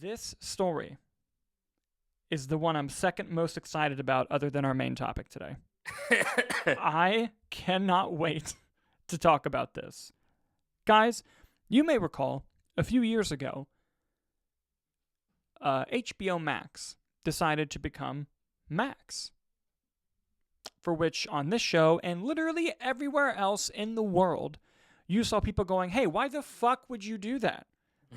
This story is the one I'm second most excited about other than our main topic today. I cannot wait to talk about this. Guys, you may recall a few years ago, HBO Max decided to become Max. For which on this show and literally everywhere else in the world, you saw people going, hey, why the fuck would you do that?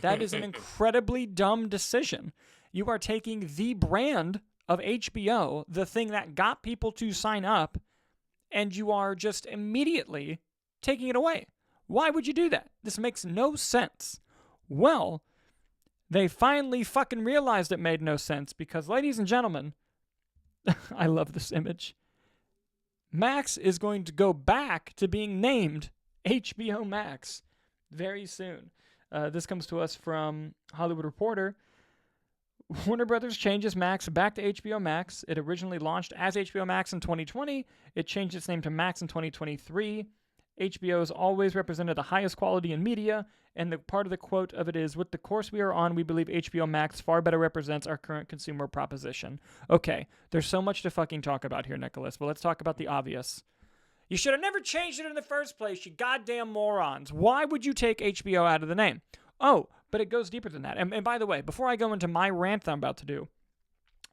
That is an incredibly dumb decision. You are taking the brand of HBO, the thing that got people to sign up, and you are just immediately taking it away. Why would you do that? This makes no sense. Well, they finally fucking realized it made no sense because, ladies and gentlemen, I love this image. Max is going to go back to being named HBO Max very soon. This comes to us from Hollywood Reporter. Warner Brothers changes Max back to HBO Max. It originally launched as HBO Max in 2020. It changed its name to Max in 2023. HBO has always represented the highest quality in media, and the part of the quote of it is, with the course we are on, we believe HBO Max far better represents our current consumer proposition. Okay, there's so much to fucking talk about here, Nicholas, but let's talk about the obvious. You should have never changed it in the first place, you goddamn morons. Why would you take HBO out of the name? Oh, but it goes deeper than that. And by the way, before I go into my rant that I'm about to do,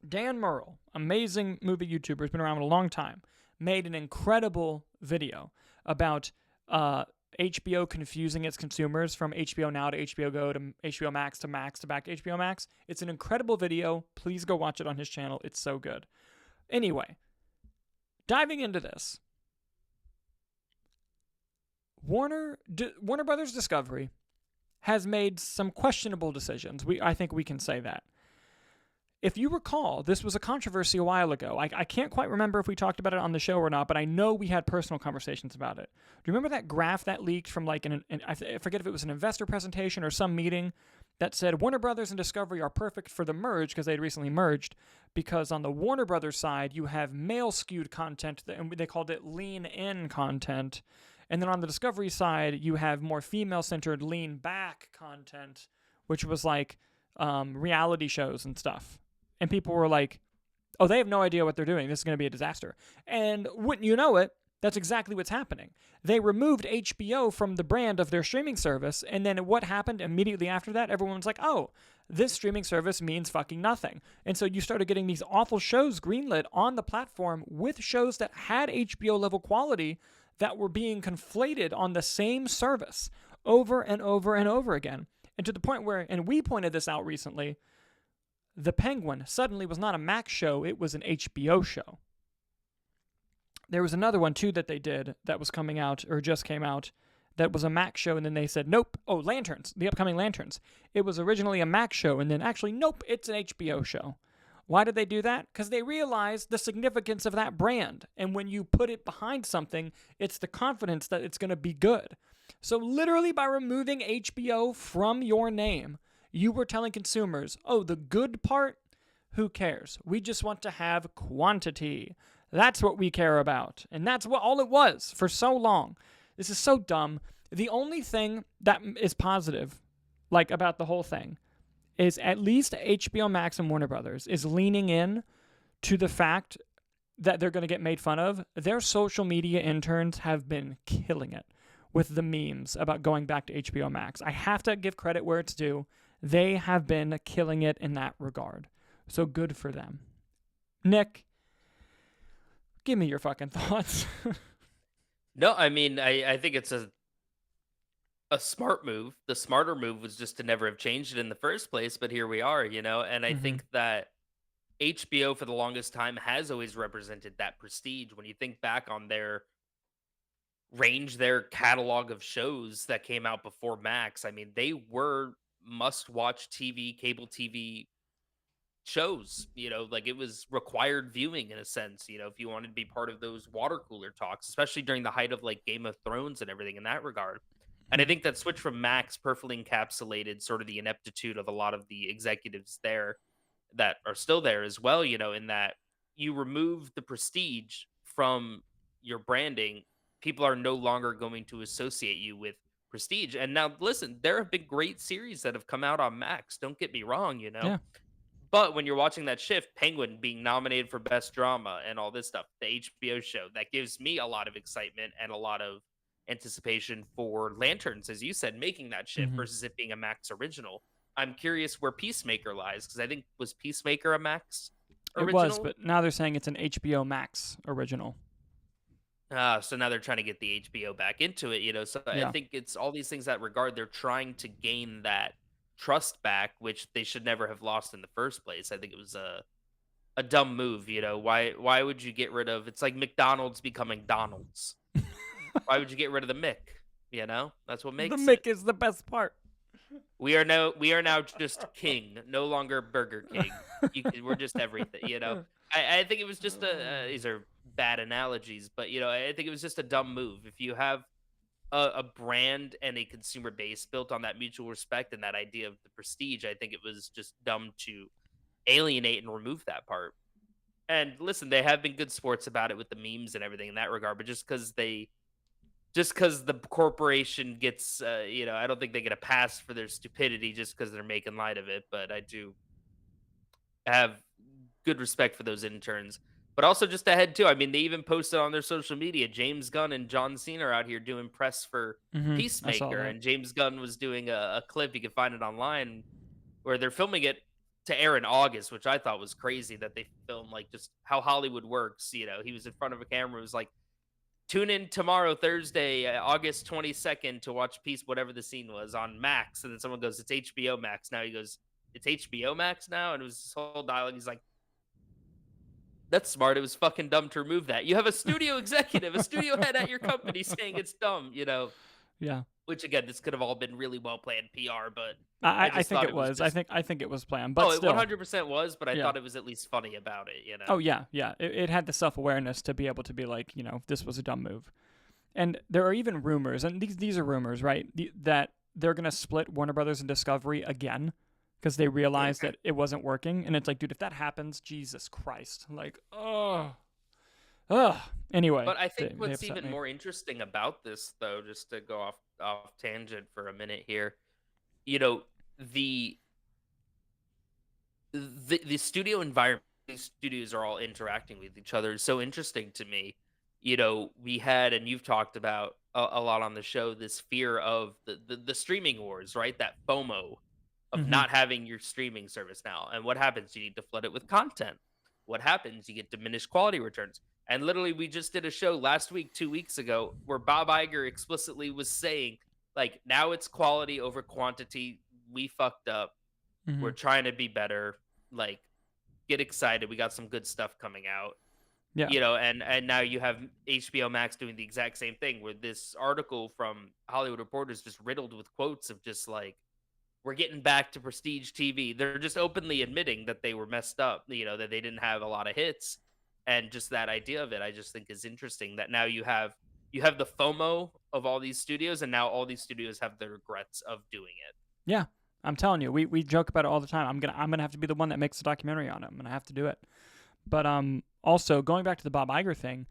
Dan Murrell, amazing movie YouTuber, has been around a long time, made an incredible video about HBO confusing its consumers from HBO Now to HBO Go to HBO Max to Max to back to HBO Max. It's an incredible video. Please go watch it on his channel. It's so good. Anyway, diving into this, Warner Brothers Discovery has made some questionable decisions. I think we can say that. If you recall, this was a controversy a while ago. I can't quite remember if we talked about it on the show or not, but I know we had personal conversations about it. Do you remember that graph that leaked from I forget if it was an investor presentation or some meeting that said Warner Brothers and Discovery are perfect for the merge because they had recently merged, because on the Warner Brothers side, you have male-skewed content, and they called it lean-in content. And then on the Discovery side, you have more female-centered lean-back content, which was like reality shows and stuff. And people were like, oh, they have no idea what they're doing. This is going to be a disaster. And wouldn't you know it, that's exactly what's happening. They removed HBO from the brand of their streaming service, and then what happened immediately after that? Everyone's like, oh, this streaming service means fucking nothing. And so you started getting these awful shows greenlit on the platform with shows that had HBO-level quality that were being conflated on the same service over and over and over again. And to the point where, and we pointed this out recently, The Penguin suddenly was not a Max show, it was an HBO show. There was another one, too, that they did that was coming out, or just came out, that was a Max show, and then they said, nope. Oh, Lanterns, the upcoming Lanterns. It was originally a Max show, and then actually, nope, it's an HBO show. Why did they do that? Because they realized the significance of that brand. And when you put it behind something, it's the confidence that it's going to be good. So literally by removing HBO from your name, you were telling consumers, oh, the good part? Who cares? We just want to have quantity. That's what we care about. And that's what all it was for so long. This is so dumb. The only thing that is positive, about the whole thing, is at least HBO Max and Warner Brothers is leaning in to the fact that they're going to get made fun of. Their social media interns have been killing it with the memes about going back to HBO Max. I have to give credit where it's due. They have been killing it in that regard. So good for them. Nick, give me your fucking thoughts. No, I mean, I think it's a smart move. The smarter move was just to never have changed it in the first place, but here we are, and I think that HBO for the longest time has always represented that prestige. When you think back on their catalog of shows that came out before Max, I mean, they were must-watch TV, cable TV shows, it was required viewing in a sense, if you wanted to be part of those water cooler talks, especially during the height of Game of Thrones and everything in that regard. And I think that switch from Max perfectly encapsulated sort of the ineptitude of a lot of the executives there that are still there as well, in that you remove the prestige from your branding, people are no longer going to associate you with Prestige. And now, listen, there have been great series that have come out on Max. Don't get me wrong, you know. Yeah. But when you're watching that shift, Penguin being nominated for best drama and all this stuff, the HBO show, that gives me a lot of excitement and a lot of anticipation for Lanterns, as you said, making that shift Hmm. versus it being a Max original. I'm curious where Peacemaker lies because I think was Peacemaker a Max It was, original? but now they're saying it's an HBO Max original. So now they're trying to get the HBO back into it, you know. So I Yeah. think it's all these things that regard they're trying to gain that trust back, which they should never have lost in the first place. I think it was a dumb move, you know. Why would you get rid of it's like McDonald's becoming Donald's. Why would you get rid of the Mick? You know? That's what The makes it. Mick is the best part. We are now just King, no longer Burger King. We're just everything, you know. I think it was just these are bad analogies, but you know, I think it was just a dumb move. If you have a brand and a consumer base built on that mutual respect and that idea of the prestige, I think it was just dumb to alienate and remove that part. And listen, they have been good sports about it with the memes and everything in that regard, but just because the corporation gets, you know, I don't think they get a pass for their stupidity just because they're making light of it. But I do have good respect for those interns. But also just ahead too. I mean, they even posted on their social media. James Gunn and John Cena are out here doing press for I saw Peacemaker, that. and James Gunn was doing a clip. You can find it online where they're filming it to air in August, which I thought was crazy that they film like just how Hollywood works. You know, he was in front of a camera. It was like, tune in tomorrow, Thursday, August 22nd, to watch Peace, whatever the scene was, on Max. And then someone goes, it's HBO Max now. He goes, it's HBO Max now? And it was this whole dialogue. He's like, that's smart. It was fucking dumb to remove that. You have a studio executive, a studio head at your company saying it's dumb, you know, Yeah. which again, this could have all been really well planned PR, but I, I I just think thought it it was was. just, I think it was planned, but oh, it still. 100% was, but I Yeah. thought it was at least funny about it, you Oh know? yeah, yeah. It had the self-awareness to be able to be like, this was a dumb move. And there are even rumors, and these are rumors, right? That they're gonna split Warner Brothers and Discovery again because they realized that it wasn't working. And it's like, dude, if that happens, Jesus Christ, like, ugh. Anyway, But I think they what's upset even me. more interesting about this, though, just to go off tangent for a minute here, you know, the the studio environment, these studios are all interacting with each other is so interesting to me. You know, we had, and you've talked about a lot on the show, this fear of the streaming wars, right? That FOMO of Mm-hmm. not having your streaming service now. And what happens? You need to flood it with content. What happens? You get diminished quality returns. And literally, we just did a show last week, 2 weeks ago, where Bob Iger explicitly was saying, like, now it's quality over quantity. We fucked up. Mm-hmm. We're trying to be better. Like, get excited. We got some good stuff coming out. Yeah. You know, and now you have HBO Max doing the exact same thing, where this article from Hollywood Reporter is just riddled with quotes of just like, we're getting back to prestige TV. They're just openly admitting that they were messed up, you know, that they didn't have a lot of hits. And just that idea of it, I just think is interesting that now you have the FOMO of all these studios, and now all these studios have the regrets of doing it. Yeah. I'm telling you, we joke about it all the time. I'm gonna have to be the one that makes the documentary on it. I'm gonna have to do it. But also going back to the Bob Iger thing,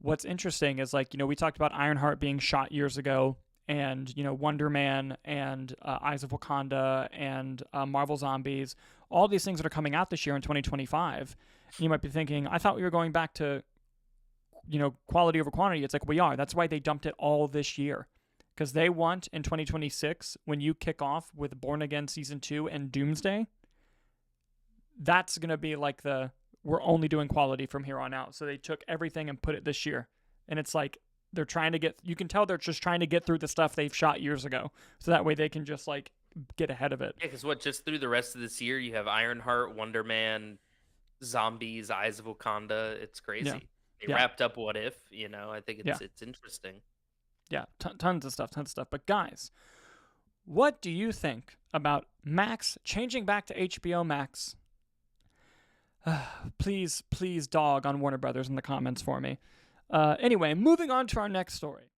what's interesting is like, we talked about Ironheart being shot years ago, and Wonder Man and Eyes of Wakanda and Marvel Zombies, all these things that are coming out this year in 2025. You might be thinking, I thought we were going back to quality over quantity. It's like, we are. That's why they dumped it all this year, because they want in 2026, when you kick off with Born Again Season 2 and Doomsday, that's going to be like we're only doing quality from here on out. So they took everything and put it this year. And it's like they're trying to you can tell they're just trying to get through the stuff they've shot years ago. So that way they can just like get ahead of it. Yeah, because just through the rest of this year, you have Ironheart, Wonder Man, Zombies, Eyes of Wakanda. It's Yeah. crazy. They Yeah. wrapped up What If, you know. I think Yeah. it's interesting. Yeah. Tons of stuff. But guys, what do you think about Max changing back to HBO Max? Please dog on Warner Brothers in the comments for me. Anyway, moving on to our next story.